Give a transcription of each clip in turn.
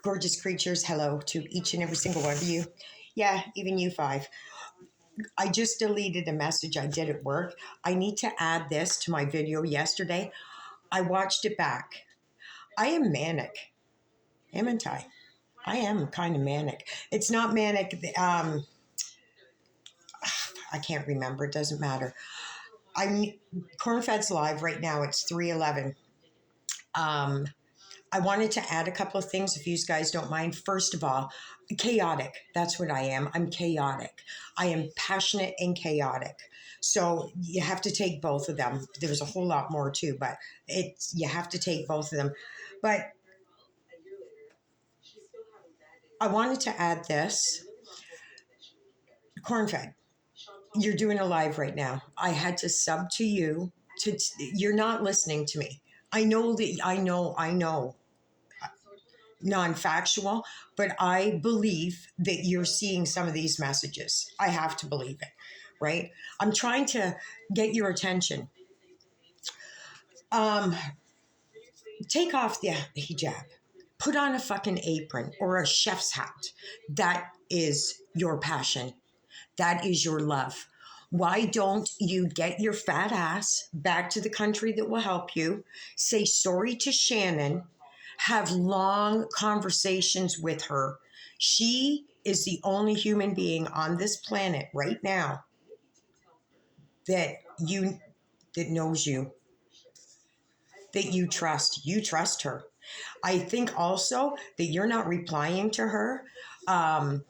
Gorgeous creatures, hello to each and every single one of you. Yeah, even you five. I just deleted a message I did at work. I need to add this to my video yesterday. I watched it back. I am manic, haven't I? I am kind of manic. It's not manic. I can't remember. It doesn't matter. I'm Cornfeddddd live right now. It's 3:11. I wanted to add a couple of things if you guys don't mind. First of all, chaotic. That's what I am. I'm chaotic. I am passionate and chaotic. So you have to take both of them. There's a whole lot more too, but you have to take both of them. But I wanted to add this. Cornfed, you're doing a live right now. I had to sub to you. You're not listening to me. I know that I know non-factual, but I believe that you're seeing some of these messages. I have to believe it, right? I'm trying to get your attention. Take off the hijab. Put on a fucking apron or a chef's hat. That is your passion. That is your love. Why don't you get your fat ass back to the country that will help you? Say sorry to Shannon. Have long conversations with her. She is the only human being on this planet right now that knows you, that you trust. You trust her. I think also that you're not replying to her. And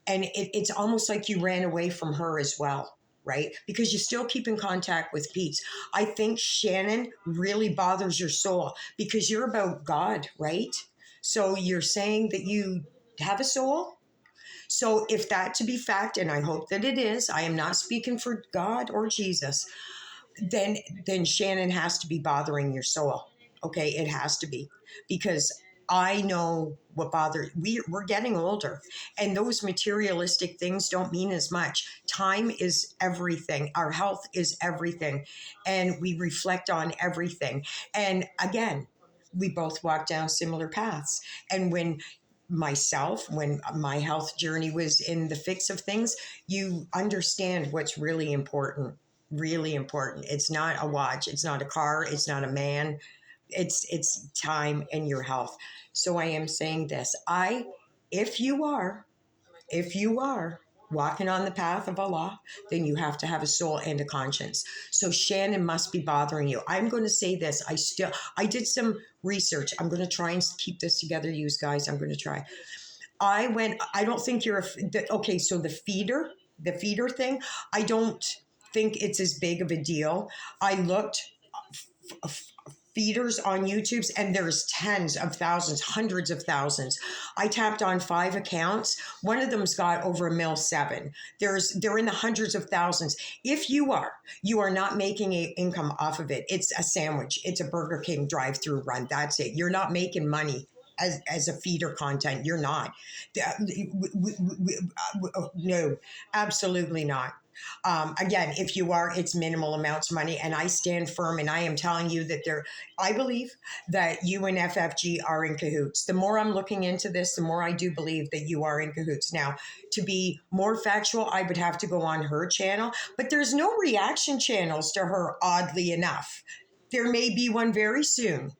it's almost like you ran away from her as well, right? Because you still keep in contact with Pete. I think Shannon really bothers your soul because you're about God, right? So you're saying that you have a soul. So if that to be fact, and I hope that it is, I am not speaking for God or Jesus, then Shannon has to be bothering your soul. Okay, it has to be, because I know what bothers. We're getting older, and those materialistic things don't mean as much. Time is everything. Our health is everything, and we reflect on everything. And again, we both walk down similar paths. And when my health journey was in the fix of things, you understand what's really important. Really important. It's not a watch. It's not a car. It's not a man. It's time and your health. So I am saying this. If you are walking on the path of Allah, then you have to have a soul and a conscience. So Shannon must be bothering you. I'm going to say this. I did some research. I'm going to try and keep this together, you guys. I'm going to try. I don't think you're okay. So the feeder thing, I don't think it's as big of a deal. I looked feeders on YouTube's, and there's tens of thousands, hundreds of thousands. I tapped on 5 accounts. One of them's got over 1.7 million. They're in the hundreds of thousands. If you are not making an income off of it. It's a sandwich. It's a Burger King drive-through run. That's it. You're not making money as a feeder content. You're not. No, absolutely not. Again, if you are, it's minimal amounts of money, and I stand firm, and I am telling you that I believe that you and FFG are in cahoots. The more I'm looking into this, the more I do believe that you are in cahoots. Now, to be more factual, I would have to go on her channel, but there's no reaction channels to her, oddly enough. There may be one very soon,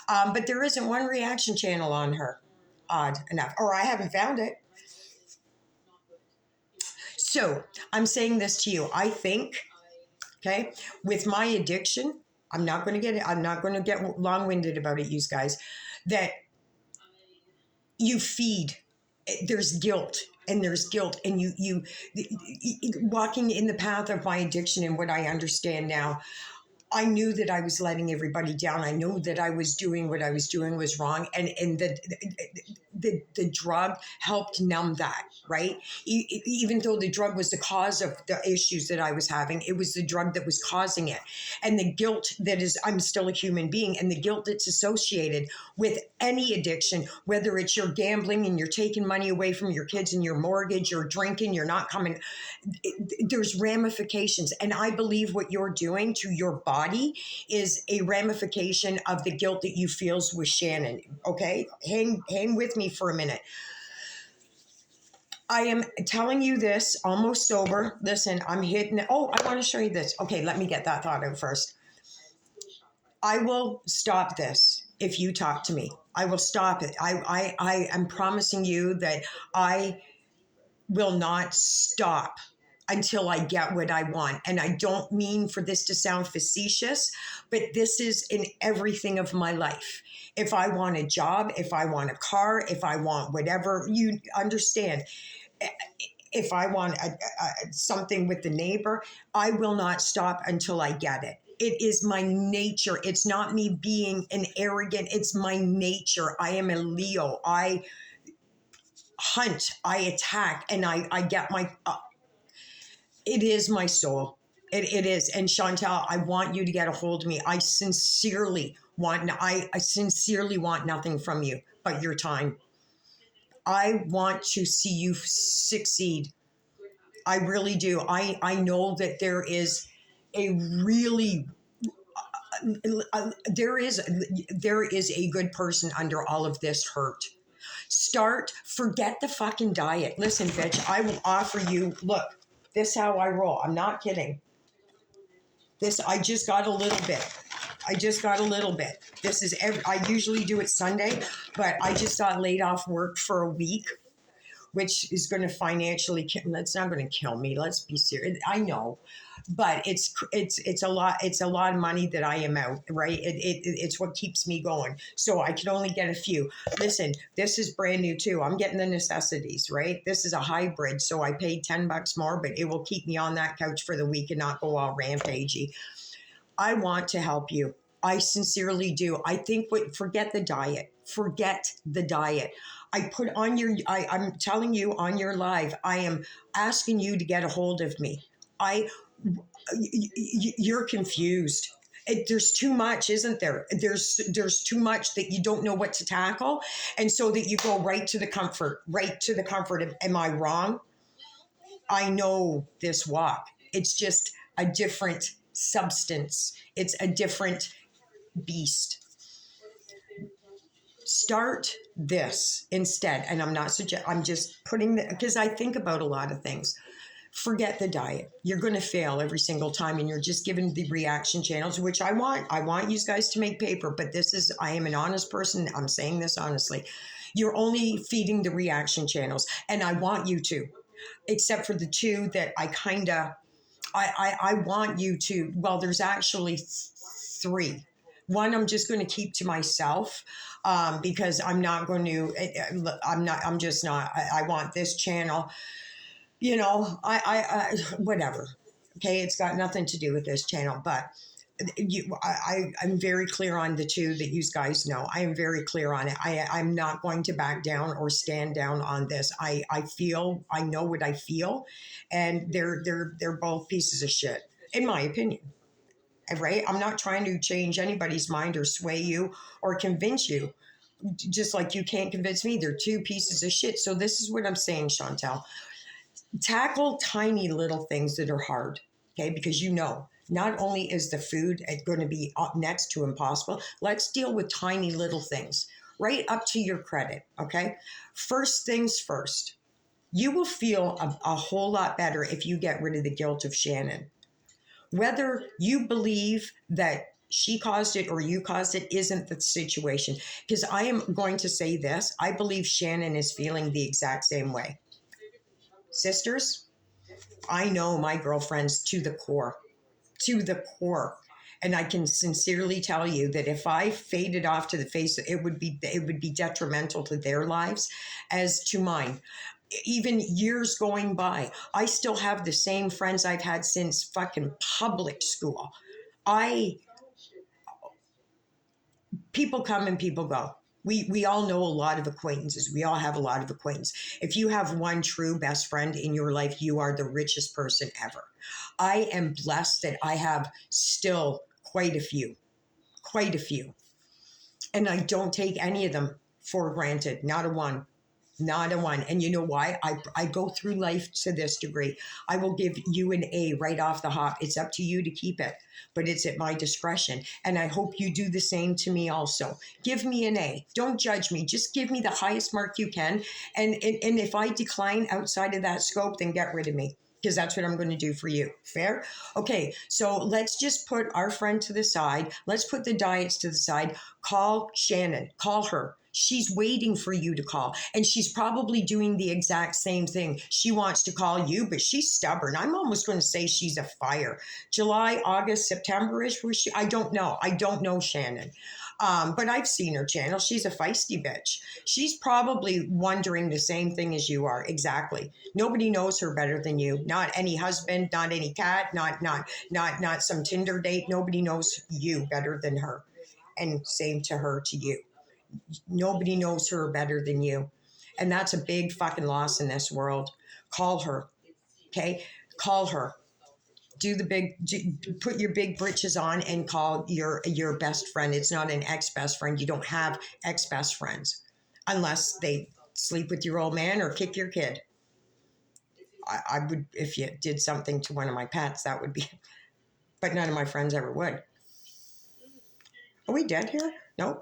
but there isn't one reaction channel on her, odd enough, or I haven't found it. So I'm saying this to you. I think, okay, with my addiction, I'm not going to get long-winded about it, you guys, that you feed. There's guilt, and you walking in the path of my addiction, and what I understand now, I knew that I was letting everybody down. I knew that I was doing what I was doing was wrong. And the drug helped numb that, right? Even though the drug was the cause of the issues that I was having, it was the drug that was causing it. And the guilt I'm still a human being, and the guilt that's associated with any addiction, whether it's you're gambling and you're taking money away from your kids and your mortgage, you're drinking, you're not coming, there's ramifications. And I believe what you're doing to your body is a ramification of the guilt that you feel with Shannon. Okay? Hang with me for a minute. I am telling you this almost sober. Listen, I'm hitting. Oh, I want to show you this. Okay, let me get that thought out first. I will stop this if you talk to me. I will stop it. I am promising you that I will not stop until I get what I want. And I don't mean for this to sound facetious, but this is in everything of my life. If I want a job, if I want a car, if I want whatever, you understand. If I want something with the neighbor, I will not stop until I get it. It is my nature. It's not me being an arrogant. It's my nature. I am a Leo. I hunt, I attack, and I get my, it is my soul. It is. And Chantal, I want you to get a hold of me. I sincerely want nothing from you but your time. I want to see you succeed. I really do. I know that there is a really there is a good person under all of this hurt. Forget the fucking diet. Listen, bitch, I will offer you, look, this is how I roll. I'm not kidding. I just got a little bit. This is I usually do it Sunday, but I just got laid off work for a week, which is going to financially, it's not going to kill me. Let's be serious. I know, but it's a lot. It's a lot of money that I am out, right? It's what keeps me going. So I can only get a few. Listen, this is brand new too. I'm getting the necessities, right? This is a hybrid. So I paid $10 more, but it will keep me on that couch for the week and not go all rampagey. I want to help you. I sincerely do. I think forget the diet. Forget the diet. I'm telling you on your live, I am asking you to get a hold of me. You're confused. There's too much, isn't there? There's too much that you don't know what to tackle. And so that you go right to the comfort. Am I wrong? I know this walk. It's just a different substance. It's a different beast. Start this instead. And I'm just putting because I think about a lot of things. Forget the diet. You're going to fail every single time, and you're just given the reaction channels, which I want you guys to make paper, but I am an honest person. I'm saying this honestly. You're only feeding the reaction channels, and I want you to, except for the two that I want you to, well, there's actually 3. One, I'm just going to keep to myself because I'm just not, I want this channel, whatever. Okay. It's got nothing to do with this channel, but I'm very clear on the 2 that you guys know. I am very clear on it. I'm not going to back down or stand down on this. I know what I feel, and they're both pieces of shit, in my opinion. Right? I'm not trying to change anybody's mind or sway you or convince you, just like you can't convince me. They're 2 pieces of shit. So this is what I'm saying, Chantal. Tackle tiny little things that are hard, okay? Because not only is the food going to be next to impossible, let's deal with tiny little things, right up to your credit, okay? First things first, you will feel a whole lot better if you get rid of the guilt of Shannon. Whether you believe that she caused it or you caused it isn't the situation. Because I am going to say this, I believe Shannon is feeling the exact same way. Sisters, I know my girlfriends to the core. And I can sincerely tell you that if I faded off to the face, it would be detrimental to their lives as to mine. Even years going by, I still have the same friends I've had since fucking public school. People come and people go. We all know a lot of acquaintances. We all have a lot of acquaintances. If you have one true best friend in your life, you are the richest person ever. I am blessed that I have still quite a few. And I don't take any of them for granted. Not a one. Not a one. And you know why? I go through life to this degree. I will give you an A right off the hop. It's up to you to keep it, but it's at my discretion. And I hope you do the same to me also. Give me an A. Don't judge me. Just give me the highest mark you can. And if I decline outside of that scope, then get rid of me, because that's what I'm going to do for you. Fair? Okay, so let's just put our friend to the side. Let's put the diets to the side. Call Shannon. Call her. She's waiting for you to call. And she's probably doing the exact same thing. She wants to call you, but she's stubborn. I'm almost going to say she's a fire. July, August, September-ish. I don't know. I don't know Shannon. But I've seen her channel. She's a feisty bitch. She's probably wondering the same thing as you are. Exactly. Nobody knows her better than you. Not any husband, not any cat, not some Tinder date. Nobody knows you better than her. And same to her, to you. Nobody knows her better than you. And that's a big fucking loss in this world. Call her. Okay? Call her. Put your big britches on and call your best friend. It's not an ex-best friend. You don't have ex-best friends unless they sleep with your old man or kick your kid. I would, if you did something to one of my pets, that would be, but none of my friends ever would. Are we dead here? No.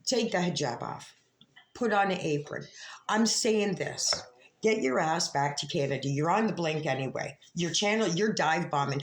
Take the hijab off. Put on an apron. I'm saying this. Get your ass back to Canada. You're on the blink anyway. Your channel, you're dive bombing.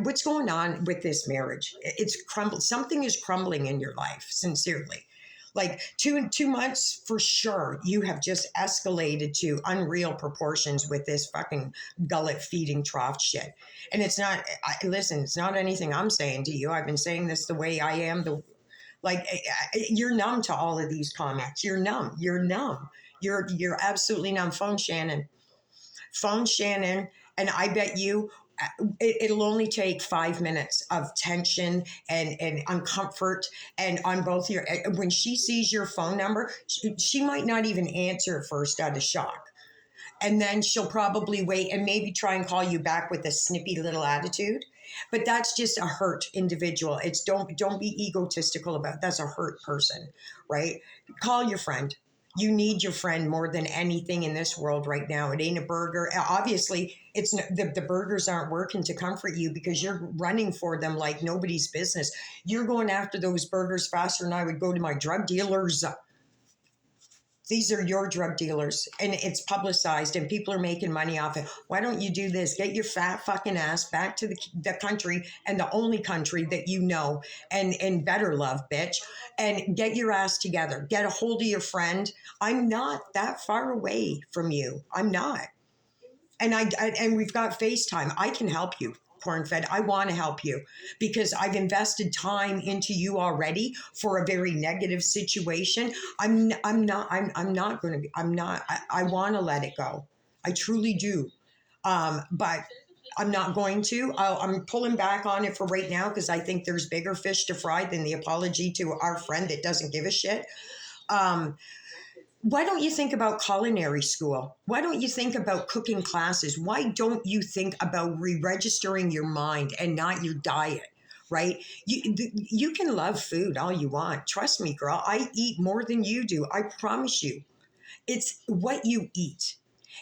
What's going on with this marriage? It's crumbled. Something is crumbling in your life, sincerely. Like 2 months for sure, you have just escalated to unreal proportions with this fucking gullet feeding trough shit. And it's not, listen, it's not anything I'm saying to you. I've been saying this the way I am. You're numb to all of these comments. You're numb. You're numb. You're absolutely numb. Phone Shannon. Phone Shannon. And I bet you it'll only take 5 minutes of tension and uncomfort and on both your, when she sees your phone number, she might not even answer at first out of shock. And then she'll probably wait and maybe try and call you back with a snippy little attitude. But that's just a hurt individual. It's don't be egotistical about it. That's a hurt person, right? Call your friend. You need your friend more than anything in this world right now. It ain't a burger. Obviously, it's the burgers aren't working to comfort you because you're running for them like nobody's business. You're going after those burgers faster than I would go to my drug dealers. These are your drug dealers, and it's publicized, and people are making money off it. Why don't you do this? Get your fat fucking ass back to the country, and the only country that you know, and better love, bitch, and get your ass together. Get a hold of your friend. I'm not that far away from you. I'm not. And we've got FaceTime. I can help you. Cornfed, I want to help you because I've invested time into you already for a very negative situation. I want to let it go. I truly do. But I'm not going to. I'm pulling back on it for right now because I think there's bigger fish to fry than the apology to our friend that doesn't give a shit. Why don't you think about culinary school? Why don't you think about cooking classes? Why don't you think about re-registering your mind and not your diet, right? You can love food all you want. Trust me, girl. I eat more than you do. I promise you. It's what you eat.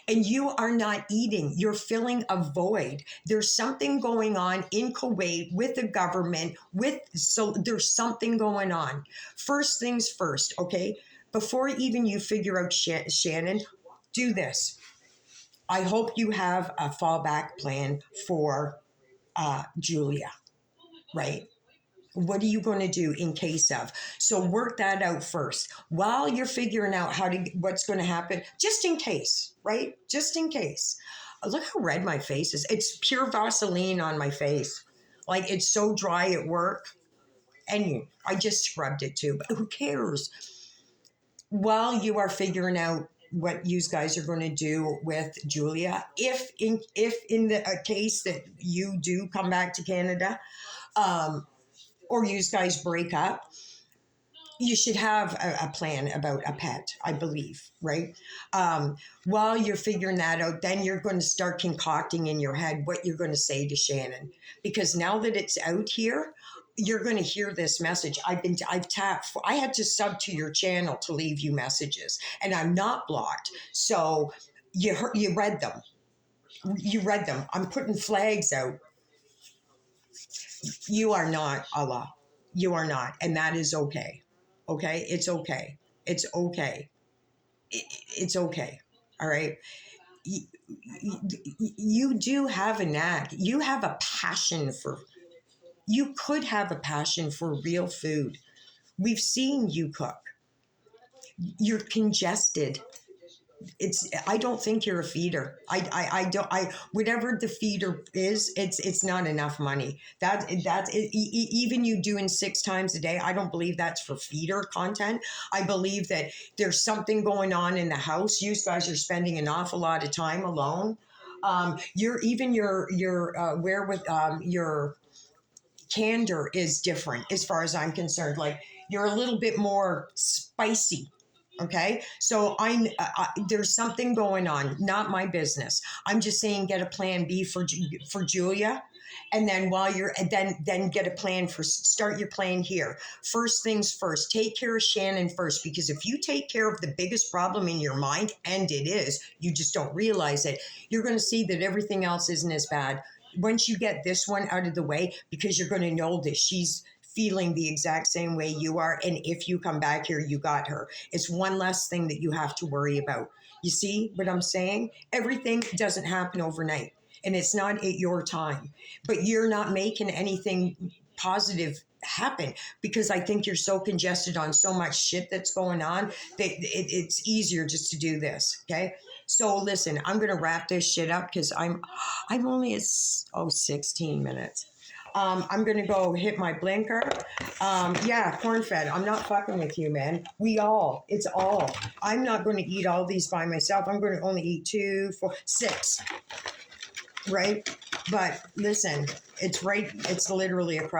And you are not eating. You're filling a void. There's something going on in Kuwait with the government. So there's something going on. First things first, okay? Before even you figure out Shannon, do this. I hope you have a fallback plan for Julia, right? What are you going to do in case of? So work that out first while you're figuring out what's going to happen, just in case, right? Just in case. Look how red my face is. It's pure Vaseline on my face. Like it's so dry at work. And I just scrubbed it too, but who cares? While you are figuring out what you guys are going to do with Julia, if in the case that you do come back to Canada, or you guys break up, you should have a plan about a pet, I believe, right? While you're figuring that out, then you're going to start concocting in your head what you're going to say to Shannon. Because now that it's out here, you're going to hear this message. I've tapped, I had to sub to your channel to leave you messages, and I'm not blocked. So you read them. You read them. I'm putting flags out. You are not Allah. You are not. And that is okay. Okay? It's okay. It's okay. It's okay. All right? You, you do have a knack. You have a passion for, you could have a passion for real food. We've seen you cook. You're congested. I don't think you're a feeder. I don't, whatever the feeder is, it's not enough money. Even you doing 6 times a day, I don't believe that's for feeder content. I believe that there's something going on in the house. You guys are spending an awful lot of time alone. Your candor is different as far as I'm concerned. Like, you're a little bit more spicy. Okay, so there's something going on. Not my business. I'm just saying, get a plan B for Julia, and then while you're then get a plan for, start your plan here. First things first. Take care of Shannon first, because if you take care of the biggest problem in your mind, and it is, you just don't realize it, you're going to see that everything else isn't as bad. Once you get this one out of the way, because you're going to know that she's feeling the exact same way you are. And if you come back here, you got her. It's one less thing that you have to worry about. You see what I'm saying? Everything doesn't happen overnight, and it's not at your time, but you're not making anything positive happen, because I think you're so congested on so much shit that's going on that it's easier just to do this. Okay. So listen, I'm going to wrap this shit up because I'm only at 16 minutes. I'm going to go hit my blinker. Yeah, Cornfed, I'm not fucking with you, man. It's all. I'm not going to eat all these by myself. I'm going to only eat 2, 4, 6. Right? But listen, it's literally across.